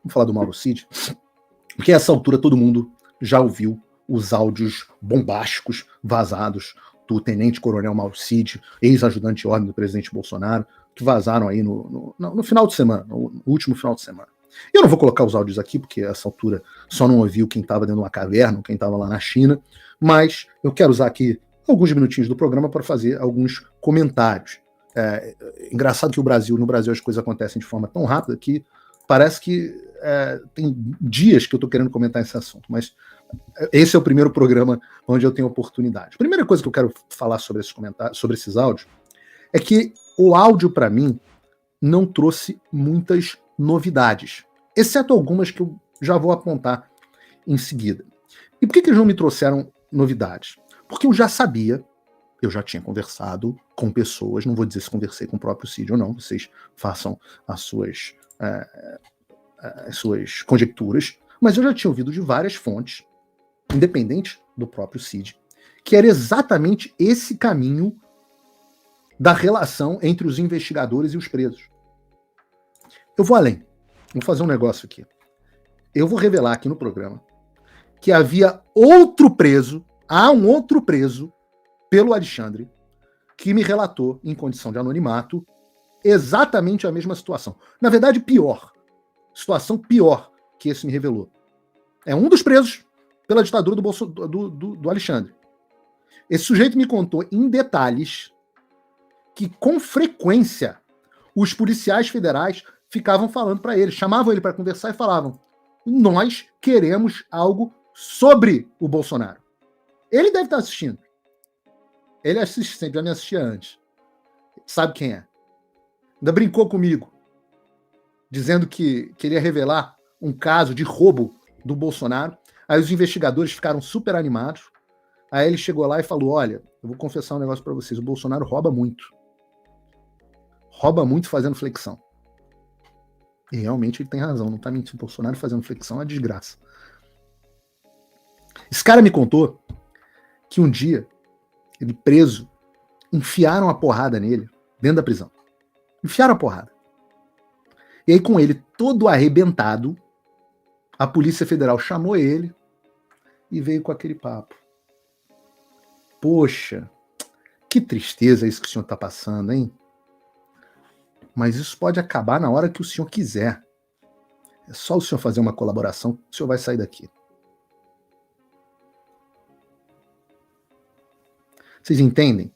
Vamos falar do Mauro Cid, porque a essa altura todo mundo já ouviu os áudios bombásticos vazados do tenente-coronel Mauro Cid, ex-ajudante de ordem do presidente Bolsonaro, que vazaram aí no final de semana, no último final de semana. Eu não vou colocar os áudios aqui, porque a essa altura só não ouviu quem estava dentro de uma caverna, quem estava lá na China, mas eu quero usar aqui alguns minutinhos do programa para fazer alguns comentários. Engraçado que no Brasil as coisas acontecem de forma tão rápida que parece que tem dias que eu estou querendo comentar esse assunto, mas esse é o primeiro programa onde eu tenho oportunidade. A primeira coisa que eu quero falar sobre esses comentários, sobre esses áudios, é que o áudio, para mim, não trouxe muitas novidades, exceto algumas que eu já vou apontar em seguida. E por que eles não me trouxeram novidades? Porque eu já sabia, eu já tinha conversado com pessoas, não vou dizer se conversei com o próprio Cid ou não, vocês façam as suas conjecturas, mas eu já tinha ouvido de várias fontes, independente do próprio Cid, que era exatamente esse caminho da relação entre os investigadores e os presos. Eu vou além. Vou fazer um negócio aqui. Eu vou revelar aqui no programa que havia há um outro preso pelo Alexandre que me relatou, em condição de anonimato, exatamente a mesma situação. Na verdade, pior. Situação pior que esse me revelou. É um dos presos pela ditadura do Alexandre. Esse sujeito me contou em detalhes que, com frequência, os policiais federais ficavam falando para ele, chamavam ele para conversar e falavam: nós queremos algo sobre o Bolsonaro. Ele deve estar assistindo. Ele assiste sempre, já me assistia antes. Sabe quem é. Ainda brincou comigo, dizendo que queria revelar um caso de roubo do Bolsonaro. Aí os investigadores ficaram super animados. Aí ele chegou lá e falou: olha, eu vou confessar um negócio para vocês, o Bolsonaro rouba muito. Rouba muito fazendo flexão. E realmente ele tem razão, não tá mentindo. O Bolsonaro fazendo flexão é uma desgraça. Esse cara me contou que um dia, ele preso, enfiaram a porrada nele, dentro da prisão. Enfiaram a porrada. E aí, com ele todo arrebentado, a Polícia Federal chamou ele e veio com aquele papo. Poxa, que tristeza isso que o senhor tá passando, hein? Mas isso pode acabar na hora que o senhor quiser. É só o senhor fazer uma colaboração que o senhor vai sair daqui. Vocês entendem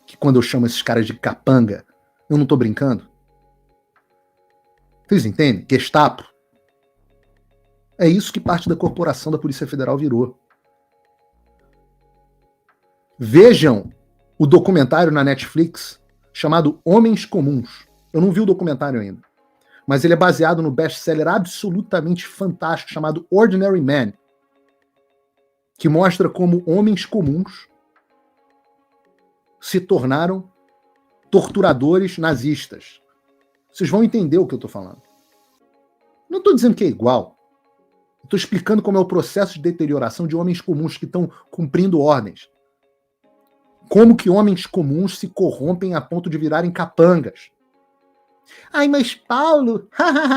que quando eu chamo esses caras de capanga, eu não tô brincando? Vocês entendem? Gestapo. É isso que parte da corporação da Polícia Federal virou. Vejam o documentário na Netflix chamado Homens Comuns. Eu não vi o documentário ainda, mas ele é baseado no best-seller absolutamente fantástico chamado Ordinary Man, que mostra como homens comuns se tornaram torturadores nazistas. Vocês vão entender o que eu estou falando. Não estou dizendo que é igual. Estou explicando como é o processo de deterioração de homens comuns que estão cumprindo ordens. Como que homens comuns se corrompem a ponto de virarem capangas. Ai, mas Paulo,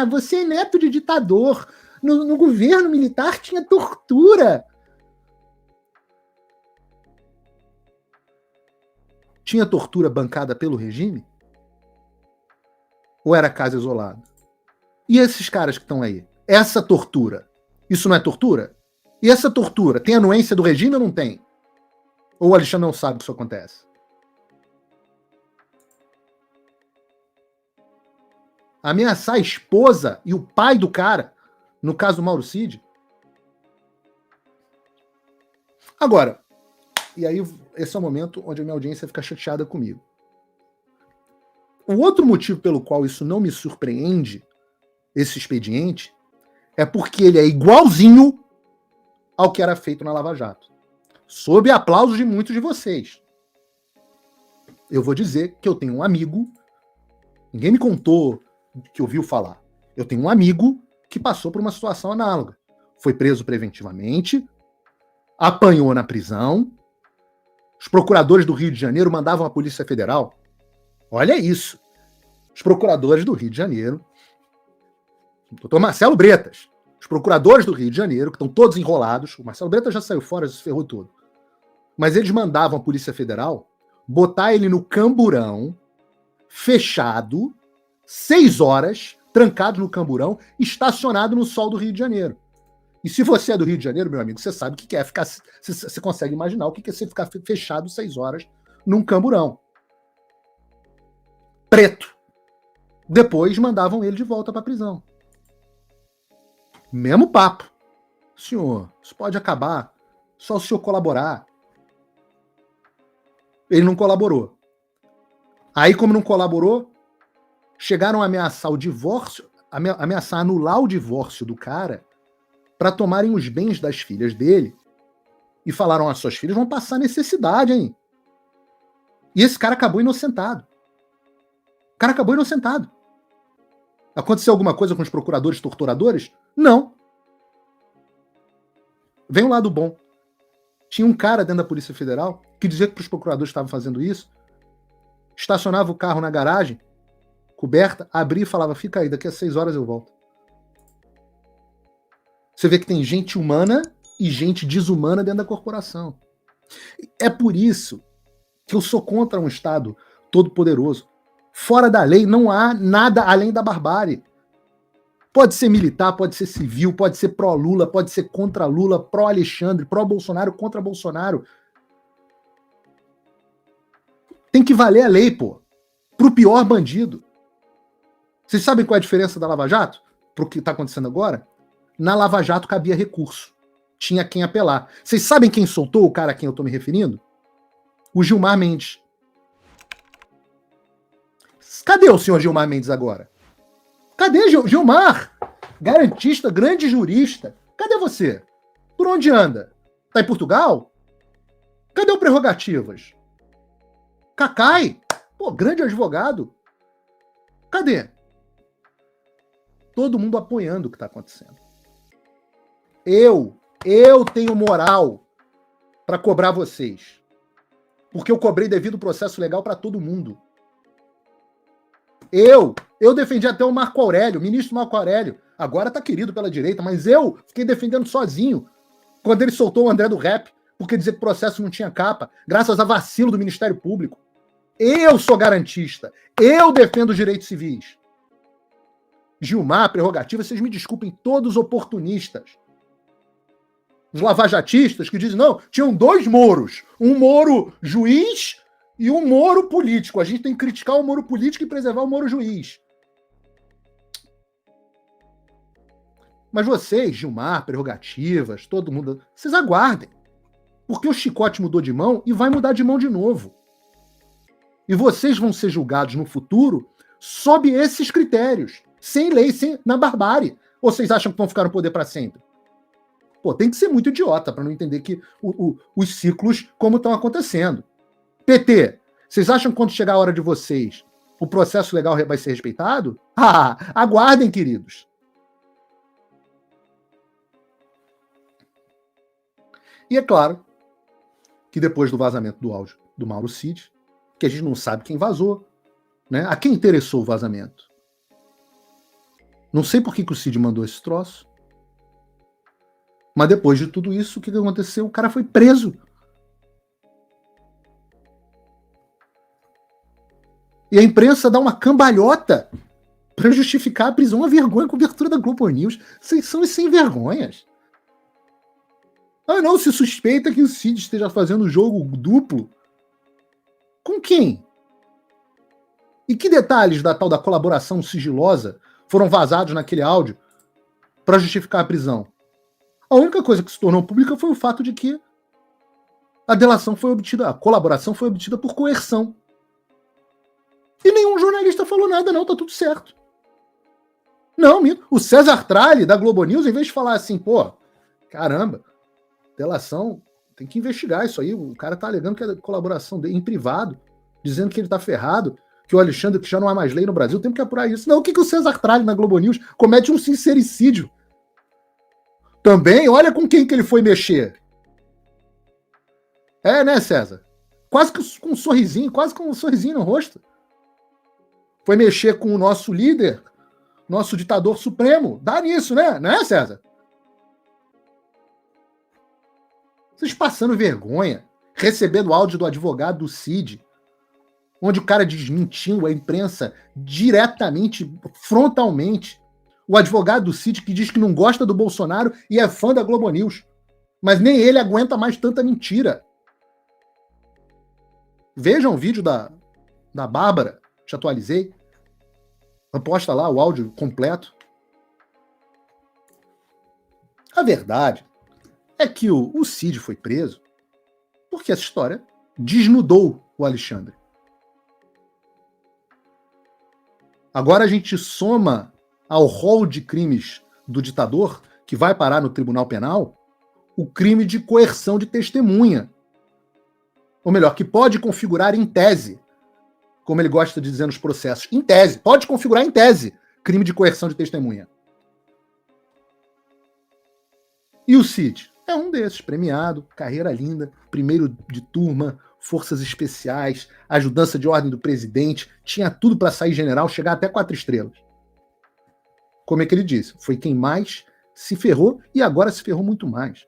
você é neto de ditador. No governo militar tinha tortura. Tinha tortura bancada pelo regime? Ou era caso isolado? E esses caras que estão aí? Essa tortura, isso não é tortura? E essa tortura, tem anuência do regime ou não tem? Ou o Alexandre não sabe que isso acontece? Ameaçar a esposa e o pai do cara, no caso do Mauro Cid? Agora, e aí esse é o momento onde a minha audiência fica chateada comigo. O outro motivo pelo qual isso não me surpreende, esse expediente, é porque ele é igualzinho ao que era feito na Lava Jato. Sob aplausos de muitos de vocês. Eu vou dizer que eu tenho um amigo, ninguém me contou que ouviu falar. Eu tenho um amigo que passou por uma situação análoga. Foi preso preventivamente, apanhou na prisão, os procuradores do Rio de Janeiro mandavam a Polícia Federal. Olha isso. Os procuradores do Rio de Janeiro doutor Marcelo Bretas, os procuradores do Rio de Janeiro, que estão todos enrolados, o Marcelo Bretas já saiu fora, já se ferrou todo, mas eles mandavam a Polícia Federal botar ele no camburão, fechado, 6 horas, trancado no camburão, estacionado no sol do Rio de Janeiro. E se você é do Rio de Janeiro, meu amigo, você sabe o que é ficar. Você consegue imaginar o que é você ficar fechado 6 horas num camburão. Preto. Depois mandavam ele de volta para a prisão. Mesmo papo. Senhor, isso pode acabar só se o senhor colaborar. Ele não colaborou. Aí, como não colaborou, chegaram a ameaçar o divórcio, ameaçar anular o divórcio do cara para tomarem os bens das filhas dele e falaram: as suas filhas vão passar necessidade, hein? E esse cara acabou inocentado. O cara acabou inocentado. Aconteceu alguma coisa com os procuradores torturadores? Não. Vem um lado bom. Tinha um cara dentro da Polícia Federal que dizia que os procuradores estavam fazendo isso, estacionava o carro na garagem, coberta, abria e falava: fica aí, daqui a 6 horas eu volto. Você vê que tem gente humana e gente desumana dentro da corporação. É por isso que eu sou contra um Estado todo-poderoso. Fora da lei não há nada além da barbárie. Pode ser militar, pode ser civil, pode ser pró-Lula, pode ser contra Lula, pró-Alexandre, pró-Bolsonaro, contra Bolsonaro. Tem que valer a lei, pô. Pro pior bandido. Vocês sabem qual é a diferença da Lava Jato pro que tá acontecendo agora? Na Lava Jato cabia recurso. Tinha quem apelar. Vocês sabem quem soltou o cara a quem eu tô me referindo? O Gilmar Mendes. Cadê o senhor Gilmar Mendes agora? Cadê Gilmar? Garantista, grande jurista. Cadê você? Por onde anda? Tá em Portugal? Cadê o Prerrogativas? Cacai? Pô, grande advogado. Cadê? Todo mundo apoiando o que tá acontecendo. Eu tenho moral para cobrar vocês. Porque eu cobrei devido processo legal para todo mundo. Eu defendi até o Marco Aurélio, o ministro Marco Aurélio. Agora tá querido pela direita, mas eu fiquei defendendo sozinho quando ele soltou o André do Rap, porque dizer que o processo não tinha capa, graças a vacilo do Ministério Público. Eu sou garantista. Eu defendo os direitos civis. Gilmar, Prerrogativa, vocês me desculpem, todos oportunistas. Os lavajatistas que dizem: não, tinham 2 Moros. Um Moro juiz e um Moro político. A gente tem que criticar o Moro político e preservar o Moro juiz. Mas vocês, Gilmar, Prerrogativas, todo mundo, vocês aguardem. Porque o chicote mudou de mão e vai mudar de mão de novo. E vocês vão ser julgados no futuro sob esses critérios. Sem lei, na barbárie. Ou vocês acham que vão ficar no poder para sempre? Pô, tem que ser muito idiota para não entender que os ciclos como estão acontecendo. PT, vocês acham que quando chegar a hora de vocês, o processo legal vai ser respeitado? Ah, aguardem, queridos. E é claro que depois do vazamento do áudio do Mauro Cid, que a gente não sabe quem vazou, né? A quem interessou o vazamento? Não sei por que o Cid mandou esse troço. Mas depois de tudo isso, o que aconteceu? O cara foi preso. E a imprensa dá uma cambalhota para justificar a prisão, a vergonha, a cobertura da Globo News. Vocês são sem vergonhas. Ah, não, se suspeita que o Cid esteja fazendo jogo duplo. Com quem? E que detalhes da tal da colaboração sigilosa foram vazados naquele áudio para justificar a prisão? A única coisa que se tornou pública foi o fato de que a delação foi obtida, a colaboração foi obtida por coerção. E nenhum jornalista falou nada, não, tá tudo certo. Não, o César Tralli, da Globo News, em vez de falar assim, pô, caramba, delação, tem que investigar isso aí, o cara tá alegando que é colaboração dele, em privado, dizendo que ele tá ferrado, que o Alexandre, que já não há mais lei no Brasil, tem que apurar isso. Não, o que o César Tralli, na Globo News, comete um sincericídio. Também, olha com quem que ele foi mexer. É, né, César? Quase que com um sorrisinho, quase com um sorrisinho no rosto. Foi mexer com o nosso líder, nosso ditador supremo. Dá nisso, né? Não é, César? Vocês passando vergonha, recebendo áudio do advogado do Cid, onde o cara desmentiu a imprensa diretamente, frontalmente. O advogado do Cid que diz que não gosta do Bolsonaro e é fã da Globo News. Mas nem ele aguenta mais tanta mentira. Vejam o vídeo da Bárbara, te atualizei. Posta lá o áudio completo. A verdade é que o Cid foi preso porque essa história desnudou o Alexandre. Agora a gente soma ao rol de crimes do ditador, que vai parar no Tribunal Penal, o crime de coerção de testemunha. Ou melhor, que pode configurar em tese, como ele gosta de dizer nos processos, em tese, pode configurar em tese, crime de coerção de testemunha. E o Cid? É um desses, premiado, carreira linda, primeiro de turma, forças especiais, ajudança de ordem do presidente, tinha tudo para sair general, chegar até 4 estrelas. Como é que ele disse? Foi quem mais se ferrou e agora se ferrou muito mais.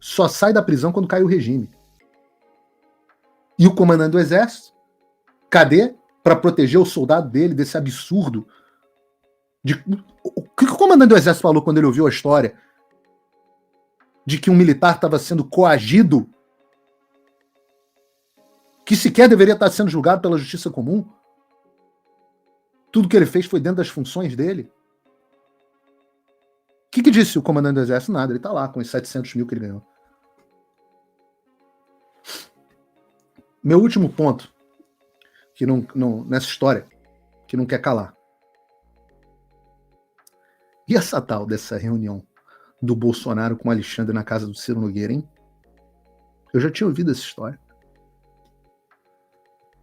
Só sai da prisão quando cai o regime. E o comandante do exército? Cadê? Para proteger o soldado dele desse absurdo. O que o comandante do exército falou quando ele ouviu a história de que um militar estava sendo coagido, que sequer deveria estar sendo julgado pela justiça comum? Tudo que ele fez foi dentro das funções dele? O que disse o comandante do exército? Nada, ele está lá com os 700 mil que ele ganhou. Meu último ponto, que nessa história, que não quer calar. E essa tal dessa reunião do Bolsonaro com o Alexandre na casa do Ciro Nogueira, hein? Eu já tinha ouvido essa história.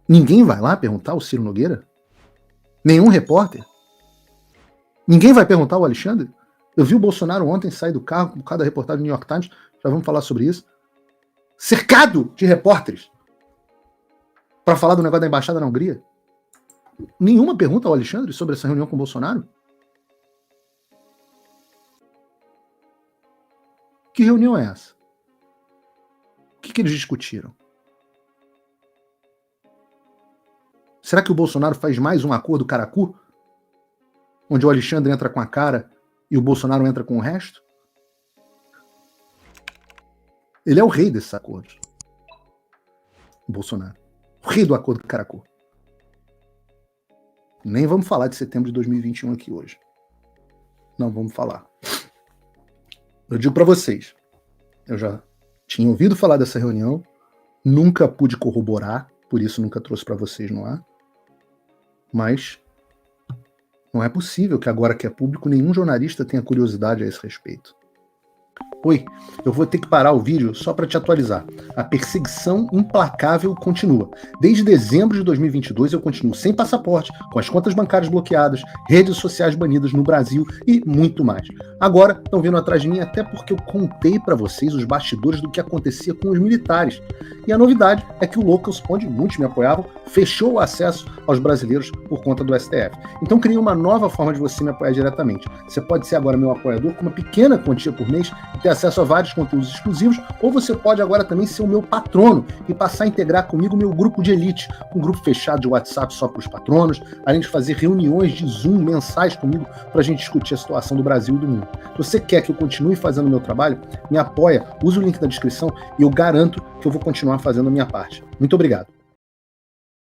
Ninguém vai lá perguntar ao Ciro Nogueira? Nenhum repórter? Ninguém vai perguntar ao Alexandre? Eu vi o Bolsonaro ontem sair do carro por causa da reportagem do New York Times, já vamos falar sobre isso, cercado de repórteres para falar do negócio da embaixada na Hungria. Nenhuma pergunta ao Alexandre sobre essa reunião com o Bolsonaro? Que reunião é essa? O que eles discutiram? Será que o Bolsonaro faz mais um acordo caracu? Onde o Alexandre entra com a cara e o Bolsonaro entra com o resto? Ele é o rei desses acordos. O Bolsonaro. O rei do acordo caracu. Nem vamos falar de setembro de 2021 aqui hoje. Não vamos falar. Eu digo para vocês, eu já tinha ouvido falar dessa reunião, nunca pude corroborar, por isso nunca trouxe para vocês no ar, mas não é possível que agora que é público nenhum jornalista tenha curiosidade a esse respeito. Oi, eu vou ter que parar o vídeo só para te atualizar. A perseguição implacável continua. Desde dezembro de 2022 eu continuo sem passaporte, com as contas bancárias bloqueadas, redes sociais banidas no Brasil e muito mais. Agora estão vindo atrás de mim até porque eu contei para vocês os bastidores do que acontecia com os militares. E a novidade é que o Locals, onde muitos me apoiavam, fechou o acesso aos brasileiros por conta do STF. Então criei uma nova forma de você me apoiar diretamente. Você pode ser agora meu apoiador com uma pequena quantia por mês e ter acesso a vários conteúdos exclusivos, ou você pode agora também ser o meu patrono e passar a integrar comigo o meu grupo de elite, um grupo fechado de WhatsApp só para os patronos, além de fazer reuniões de Zoom mensais comigo para a gente discutir a situação do Brasil e do mundo. Se você quer que eu continue fazendo o meu trabalho, me apoia, use o link da descrição e eu garanto que eu vou continuar fazendo a minha parte. Muito obrigado.